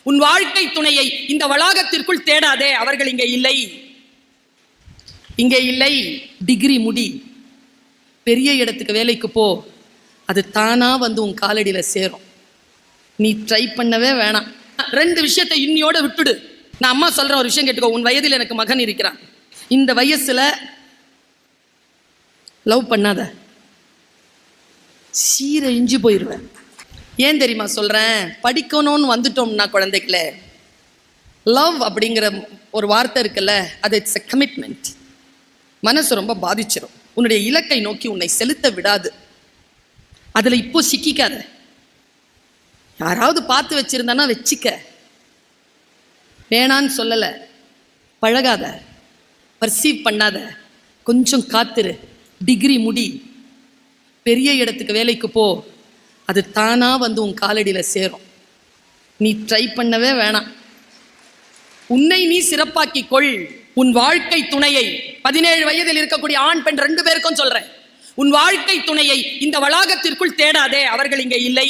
உன் வாழ்க்கை துணையை இந்த வளாகத்திற்குள் தேடாதே, அவர்கள் இங்கே இல்லை. இங்கே இல்லை. டிகிரி முடி, பெரிய இடத்துக்கு வேலைக்கு போ, அது தானா வந்து உன் காலடியில சேரும். நீ ட்ரை பண்ணவே வேணாம். 2 விஷயத்தை இன்னியோட விட்டுடு. நான் அம்மா சொல்ற ஒரு விஷயம் கேட்டுக்கோ. உன் வயதில் எனக்கு மகன் இருக்கிறான். இந்த வயசுல லவ் பண்ணாத, சீரழிஞ்சு போயிடுவேன். ஏன் தெரியுமா சொல்றேன்? படிக்கணும்னு வந்துட்டோம்னா குழந்தைகள, லவ் அப்படிங்கிற ஒரு வார்த்தை இருக்குல்ல, அது இட்ஸ் எ கமிட்மெண்ட். மனசு ரொம்ப பாதிச்சிடும். உன்னுடைய இலக்கை நோக்கி உன்னை செலுத்த விடாது. அதுல இப்போ சிக்கிக்காத. யாராவது பார்த்து வச்சிருந்தானா வச்சுக்க, வேணான்னு சொல்லல. பழகாத, பர்சீவ் பண்ணாத, கொஞ்சம் காத்துரு. டிகிரி முடி, பெரிய இடத்துக்கு வேலைக்கு போ, அது தானா வந்து உன் காலடியில சேரும். நீ ட்ரை பண்ணவே வேணாம். உன்னை நீ சிறப்பாக்கி கொள். உன் வாழ்க்கை துணையை 17 வயதில் இருக்கக்கூடிய ஆண் பெண் 2 பேருக்கும் சொல்றேன், உன் வாழ்க்கை துணையை இந்த வளாகத்திற்குள் தேடாதே, அவர்கள் இங்கே இல்லை.